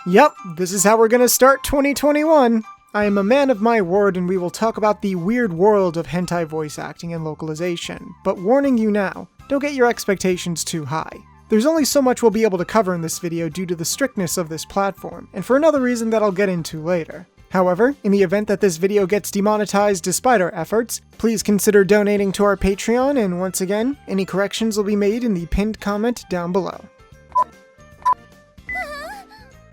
Yep, this is how we're gonna start 2021. I am a man of my word and we will talk about the weird world of hentai voice acting and localization, but warning you now, don't get your expectations too high. There's only so much we'll be able to cover in this video due to the strictness of this platform, and for another reason that I'll get into later. However, in the event that this video gets demonetized despite our efforts, please consider donating to our Patreon, and once again, any corrections will be made in the pinned comment down below.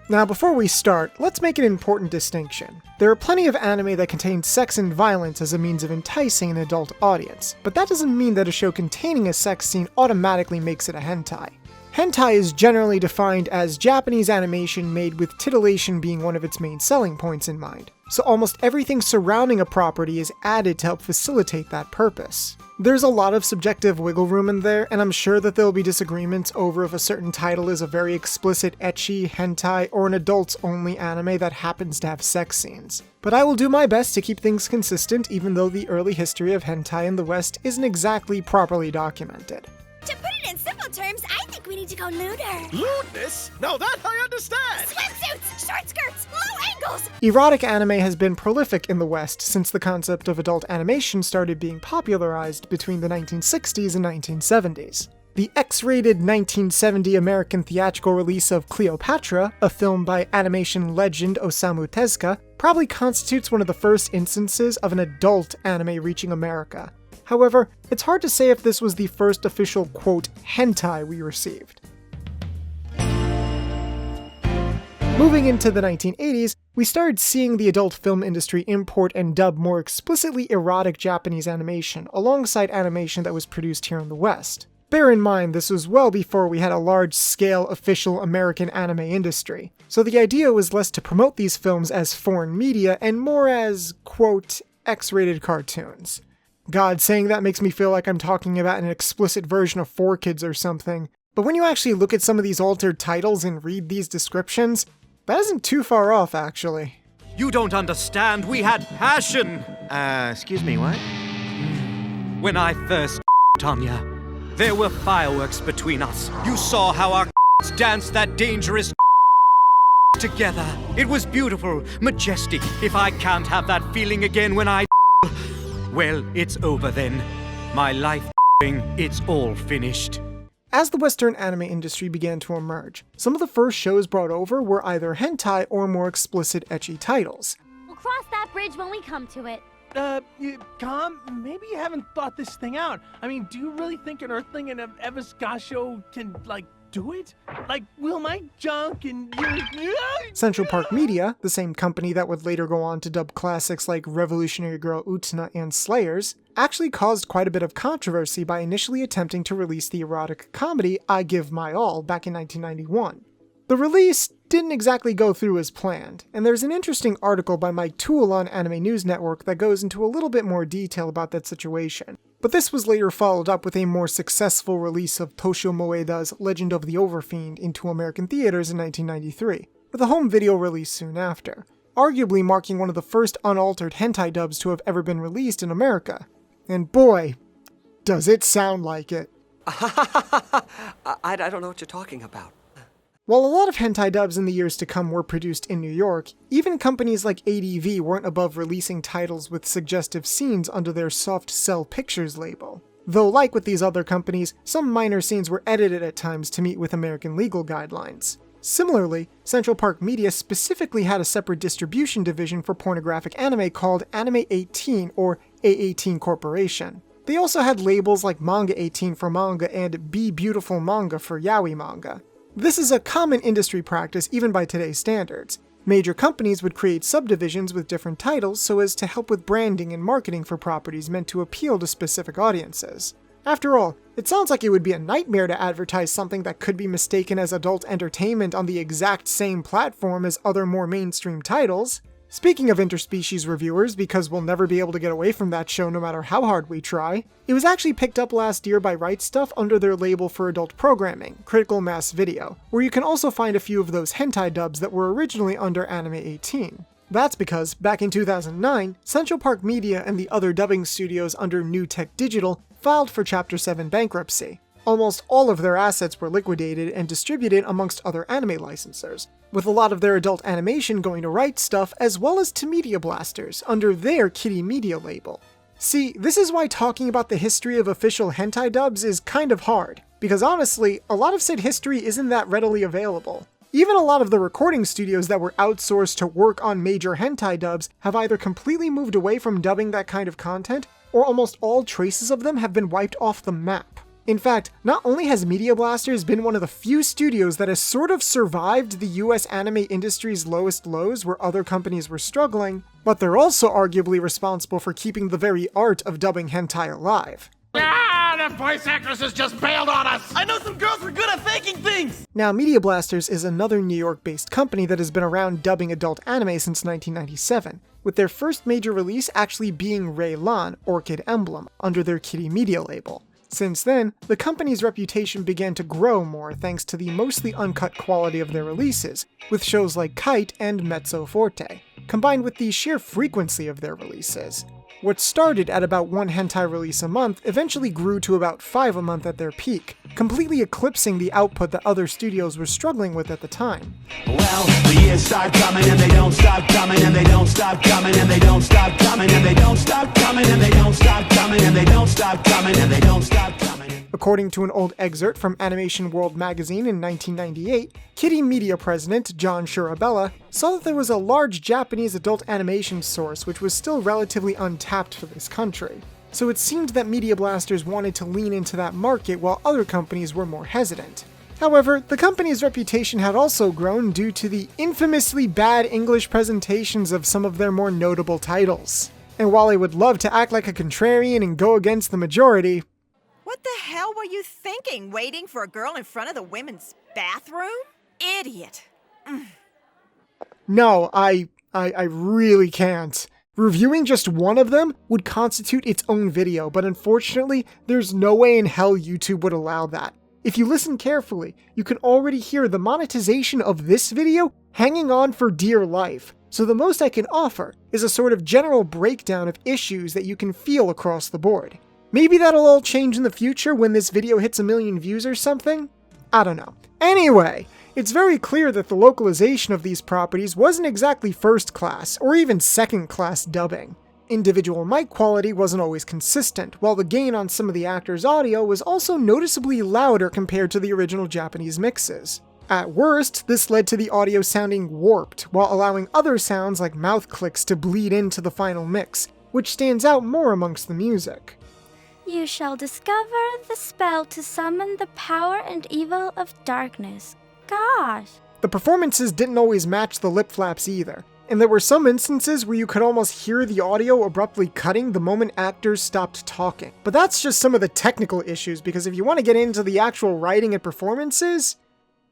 Now before we start, let's make an important distinction. There are plenty of anime that contain sex and violence as a means of enticing an adult audience, but that doesn't mean that a show containing a sex scene automatically makes it a hentai. Hentai is generally defined as Japanese animation made with titillation being one of its main selling points in mind, so almost everything surrounding a property is added to help facilitate that purpose. There's a lot of subjective wiggle room in there, and I'm sure that there'll be disagreements over if a certain title is a very explicit ecchi, hentai, or an adults-only anime that happens to have sex scenes. But I will do my best to keep things consistent even though the early history of hentai in the West isn't exactly properly documented. To put it in simple terms, I think we need to go lewder. Lewdness? Now that I understand! Swimsuits, short skirts, low ankles! Erotic anime has been prolific in the West since the concept of adult animation started being popularized between the 1960s and 1970s. The X-rated 1970 American theatrical release of Cleopatra, a film by animation legend Osamu Tezuka, probably constitutes one of the first instances of an adult anime reaching America. However, it's hard to say if this was the first official, quote, hentai we received. Moving into the 1980s, we started seeing the adult film industry import and dub more explicitly erotic Japanese animation alongside animation that was produced here in the West. Bear in mind, this was well before we had a large-scale official American anime industry, so the idea was less to promote these films as foreign media and more as, quote, X-rated cartoons. God, saying that makes me feel like I'm talking about an explicit version of 4Kids or something, but when you actually look at some of these altered titles and read these descriptions, that isn't too far off, actually. You don't understand, we had passion! Excuse me, what? When I first Tanya, there were fireworks between us. You saw how our danced that dangerous together. It was beautiful, majestic. If I can't have that feeling again when I well, it's over then. My life, it's all finished. As the Western anime industry began to emerge, some of the first shows brought over were either hentai or more explicit ecchi titles. We'll cross that bridge when we come to it. Calm, maybe you haven't thought this thing out. I mean, do you really think an Earthling and an Evasgasho can, do it? Will my junk and your... Central Park Media, the same company that would later go on to dub classics like Revolutionary Girl Utena and Slayers, actually caused quite a bit of controversy by initially attempting to release the erotic comedy I Give My All back in 1991. The release didn't exactly go through as planned, and there's an interesting article by Mike Toole on Anime News Network that goes into a little bit more detail about that situation. But this was later followed up with a more successful release of Toshio Moeda's Legend of the Overfiend into American theaters in 1993, with a home video release soon after, arguably marking one of the first unaltered hentai dubs to have ever been released in America. And boy, does it sound like it. I don't know what you're talking about. While a lot of hentai dubs in the years to come were produced in New York, even companies like ADV weren't above releasing titles with suggestive scenes under their Soft Cell Pictures label. Though like with these other companies, some minor scenes were edited at times to meet with American legal guidelines. Similarly, Central Park Media specifically had a separate distribution division for pornographic anime called Anime 18 or A18 Corporation. They also had labels like Manga 18 for manga and Be Beautiful Manga for yaoi manga. This is a common industry practice even by today's standards. Major companies would create subdivisions with different titles so as to help with branding and marketing for properties meant to appeal to specific audiences. After all, it sounds like it would be a nightmare to advertise something that could be mistaken as adult entertainment on the exact same platform as other more mainstream titles. Speaking of interspecies reviewers, because we'll never be able to get away from that show no matter how hard we try, it was actually picked up last year by Right Stuff under their label for adult programming, Critical Mass Video, where you can also find a few of those hentai dubs that were originally under Anime 18. That's because, back in 2009, Central Park Media and the other dubbing studios under New Tech Digital filed for Chapter 7 bankruptcy. almost all of their assets were liquidated and distributed amongst other anime licensors, with a lot of their adult animation going to Right Stuff as well as to Media Blasters under their Kitty Media label. See, this is why talking about the history of official hentai dubs is kind of hard, because honestly, a lot of said history isn't that readily available. Even a lot of the recording studios that were outsourced to work on major hentai dubs have either completely moved away from dubbing that kind of content, or almost all traces of them have been wiped off the map. In fact, not only has Media Blasters been one of the few studios that has sort of survived the US anime industry's lowest lows where other companies were struggling, but they're also arguably responsible for keeping the very art of dubbing hentai alive. Ah, the voice actresses just bailed on us! I know some girls were good at faking things! Now, Media Blasters is another New York-based company that has been around dubbing adult anime since 1997, with their first major release actually being ℌệ𝔫𝔱ằ𝔦, Orchid Emblem, under their Kitty Media label. Since then, the company's reputation began to grow more thanks to the mostly uncut quality of their releases, with shows like Kite and Mezzo Forte, combined with the sheer frequency of their releases. What started at about one hentai release a month eventually grew to about 5 a month at their peak, completely eclipsing the output that other studios were struggling with at the time. Well, the years start coming and they don't stop coming and they don't stop coming and they don't stop coming and they don't stop coming and they don't stop coming and they don't stop coming and they don't stop coming. According to an old excerpt from Animation World magazine in 1998, Kitty Media president John Shirabella saw that there was a large Japanese adult animation source which was still relatively untapped for this country. So it seemed that Media Blasters wanted to lean into that market while other companies were more hesitant. However, the company's reputation had also grown due to the infamously bad English presentations of some of their more notable titles. And while I would love to act like a contrarian and go against the majority, What the hell were you thinking, waiting for a girl in front of the women's bathroom? Idiot. no, I really can't. Reviewing just one of them would constitute its own video, but unfortunately, there's no way in hell YouTube would allow that. If you listen carefully, you can already hear the monetization of this video hanging on for dear life. So the most I can offer is a sort of general breakdown of issues that you can feel across the board. Maybe that'll all change in the future when this video hits 1 million views or something? I don't know. Anyway, it's very clear that the localization of these properties wasn't exactly first class, or even second class dubbing. Individual mic quality wasn't always consistent, while the gain on some of the actors' audio was also noticeably louder compared to the original Japanese mixes. At worst, this led to the audio sounding warped, while allowing other sounds like mouth clicks to bleed into the final mix, which stands out more amongst the music. You shall discover the spell to summon the power and evil of darkness. Gosh. The performances didn't always match the lip flaps either, and there were some instances where you could almost hear the audio abruptly cutting the moment actors stopped talking. But that's just some of the technical issues, because if you want to get into the actual writing and performances,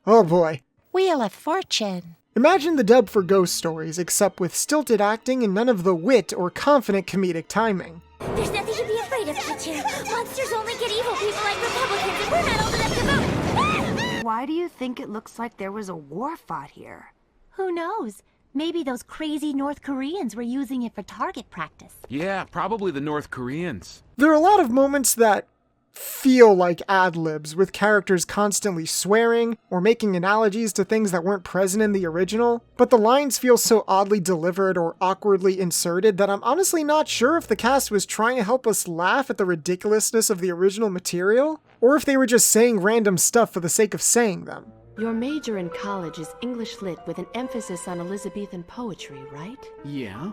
oh boy. Wheel of Fortune. Imagine the dub for Ghost Stories, except with stilted acting and none of the wit or confident comedic timing. There's nothing to be afraid of, teacher. Monsters only get evil people like Republicans, and we're not old enough to vote. Why do you think it looks like there was a war fought here? Who knows? Maybe those crazy North Koreans were using it for target practice. Yeah, probably the North Koreans. There are a lot of moments that feel like ad-libs, with characters constantly swearing or making analogies to things that weren't present in the original, but the lines feel so oddly delivered or awkwardly inserted that I'm honestly not sure if the cast was trying to help us laugh at the ridiculousness of the original material, or if they were just saying random stuff for the sake of saying them. Your major in college is English Lit with an emphasis on Elizabethan poetry, right? Yeah?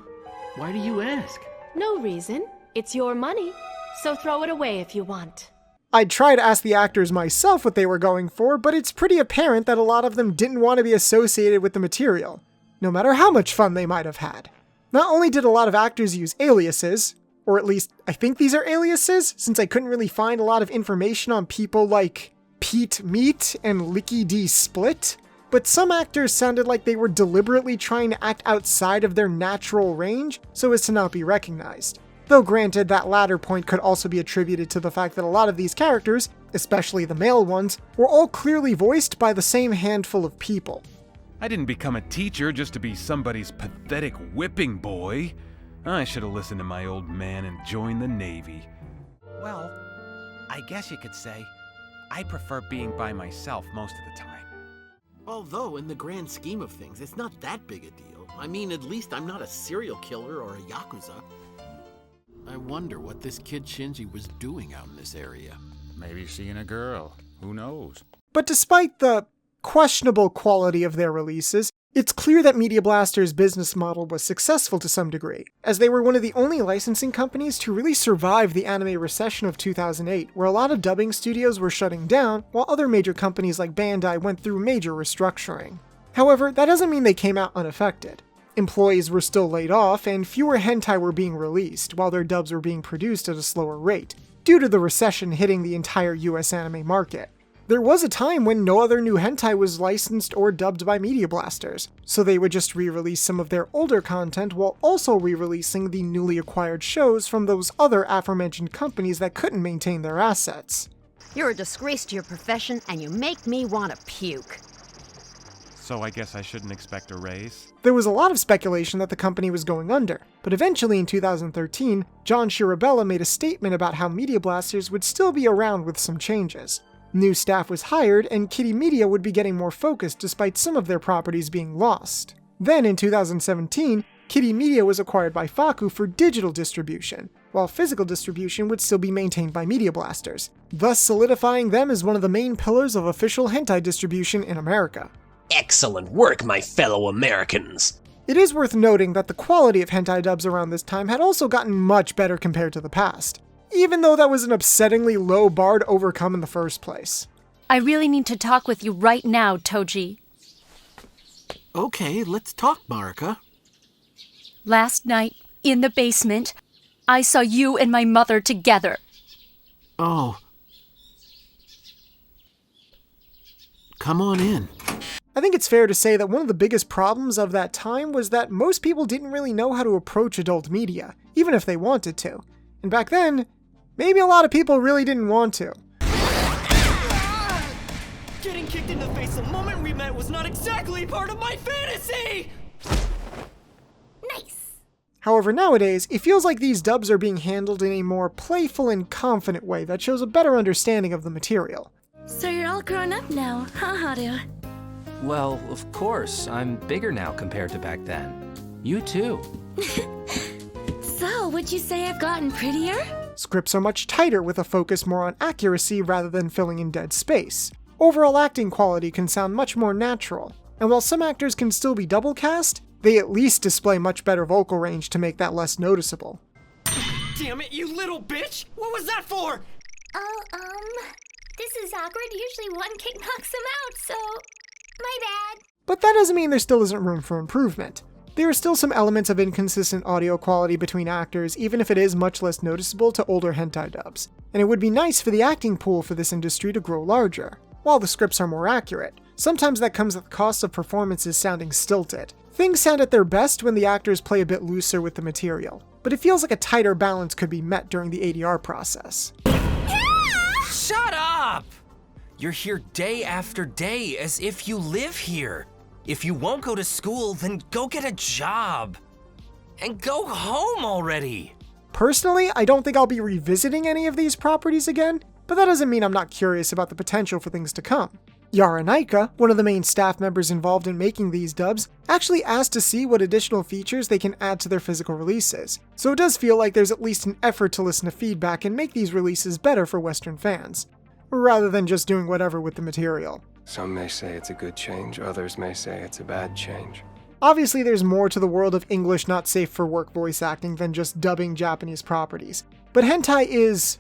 Why do you ask? No reason. It's your money, so throw it away if you want. I'd try to ask the actors myself what they were going for, but it's pretty apparent that a lot of them didn't want to be associated with the material, no matter how much fun they might have had. Not only did a lot of actors use aliases, or at least I think these are aliases, since I couldn't really find a lot of information on people like Pete Meat and Licky D Split, but some actors sounded like they were deliberately trying to act outside of their natural range so as to not be recognized. Though granted, that latter point could also be attributed to the fact that a lot of these characters, especially the male ones, were all clearly voiced by the same handful of people. I didn't become a teacher just to be somebody's pathetic whipping boy. I should have listened to my old man and joined the Navy. Well, I guess you could say I prefer being by myself most of the time. Although, in the grand scheme of things, it's not that big a deal. I mean, at least I'm not a serial killer or a yakuza. I wonder what this kid Shinji was doing out in this area. Maybe seeing a girl. Who knows? But despite the questionable quality of their releases, it's clear that Media Blaster's business model was successful to some degree, as they were one of the only licensing companies to really survive the anime recession of 2008, where a lot of dubbing studios were shutting down, while other major companies like Bandai went through major restructuring. However, that doesn't mean they came out unaffected. Employees were still laid off, and fewer hentai were being released, while their dubs were being produced at a slower rate, due to the recession hitting the entire US anime market. There was a time when no other new hentai was licensed or dubbed by Media Blasters, so they would just re-release some of their older content while also re-releasing the newly acquired shows from those other aforementioned companies that couldn't maintain their assets. You're a disgrace to your profession, and you make me want to puke. So I guess I shouldn't expect a raise? There was a lot of speculation that the company was going under, but eventually in 2013, John Shirabella made a statement about how Media Blasters would still be around with some changes. New staff was hired, and Kitty Media would be getting more focused despite some of their properties being lost. Then in 2017, Kitty Media was acquired by Faku for digital distribution, while physical distribution would still be maintained by Media Blasters, thus solidifying them as one of the main pillars of official hentai distribution in America. Excellent work, my fellow Americans! It is worth noting that the quality of hentai dubs around this time had also gotten much better compared to the past, even though that was an upsettingly low bar to overcome in the first place. I really need to talk with you right now, Toji. Okay, let's talk, Marika. Last night, in the basement, I saw you and my mother together. Oh. Come on in. I think it's fair to say that one of the biggest problems of that time was that most people didn't really know how to approach adult media, even if they wanted to. And back then, maybe a lot of people really didn't want to. Getting kicked in the face the moment we met was not exactly part of my fantasy! Nice! However, nowadays, it feels like these dubs are being handled in a more playful and confident way that shows a better understanding of the material. So you're all grown up now, huh, Haru? Well, of course. I'm bigger now compared to back then. You too. So, would you say I've gotten prettier? Scripts are much tighter with a focus more on accuracy rather than filling in dead space. Overall acting quality can sound much more natural, and while some actors can still be double cast, they at least display much better vocal range to make that less noticeable. Damn it, you little bitch! What was that for? Oh, this is awkward. Usually one kick knocks him out, so my bad. But that doesn't mean there still isn't room for improvement. There are still some elements of inconsistent audio quality between actors, even if it is much less noticeable to older hentai dubs, and it would be nice for the acting pool for this industry to grow larger. While the scripts are more accurate, sometimes that comes at the cost of performances sounding stilted. Things sound at their best when the actors play a bit looser with the material, but it feels like a tighter balance could be met during the ADR process. Shut up! You're here day after day as if you live here. If you won't go to school, then go get a job. And go home already! Personally, I don't think I'll be revisiting any of these properties again, but that doesn't mean I'm not curious about the potential for things to come. Yara Naika, one of the main staff members involved in making these dubs, actually asked to see what additional features they can add to their physical releases, so it does feel like there's at least an effort to listen to feedback and make these releases better for Western fans, rather than just doing whatever with the material. Some may say it's a good change, others may say it's a bad change. Obviously, there's more to the world of English not safe for work voice acting than just dubbing Japanese properties, but hentai is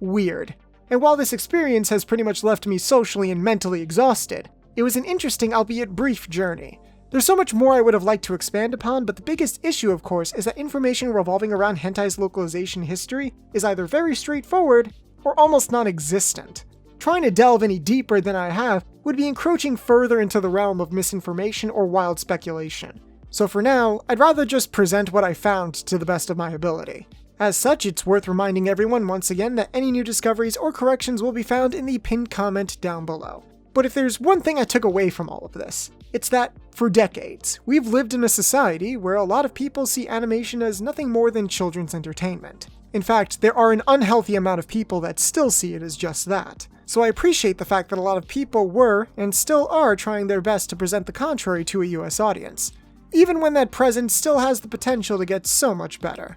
weird. And while this experience has pretty much left me socially and mentally exhausted, it was an interesting, albeit brief, journey. There's so much more I would have liked to expand upon, but the biggest issue, of course, is that information revolving around hentai's localization history is either very straightforward or almost non-existent. Trying to delve any deeper than I have would be encroaching further into the realm of misinformation or wild speculation. So for now, I'd rather just present what I found to the best of my ability. As such, it's worth reminding everyone once again that any new discoveries or corrections will be found in the pinned comment down below. But if there's one thing I took away from all of this, it's that, for decades, we've lived in a society where a lot of people see animation as nothing more than children's entertainment. In fact, there are an unhealthy amount of people that still see it as just that. So I appreciate the fact that a lot of people were, and still are, trying their best to present the contrary to a US audience, even when that presence still has the potential to get so much better.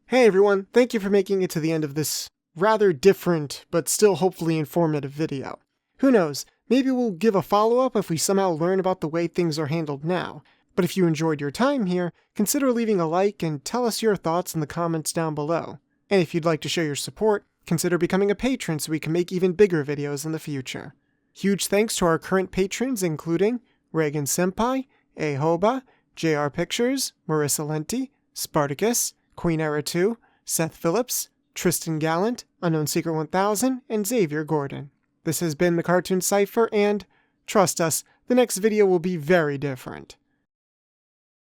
Hey everyone, thank you for making it to the end of this rather different, but still hopefully informative video. Who knows, maybe we'll give a follow-up if we somehow learn about the way things are handled now. But if you enjoyed your time here, consider leaving a like and tell us your thoughts in the comments down below. And if you'd like to show your support, consider becoming a patron so we can make even bigger videos in the future. Huge thanks to our current patrons including Reagan Senpai, ℌệ𝔫𝔱ằ𝔦, JR Pictures, Marissa Lenti, Spartacus, Queen Era 2, Seth Phillips, Tristan Gallant, Unknown Secret 1000, and Xavier Gordon. This has been the Cartoon Cipher, and trust us, the next video will be very different.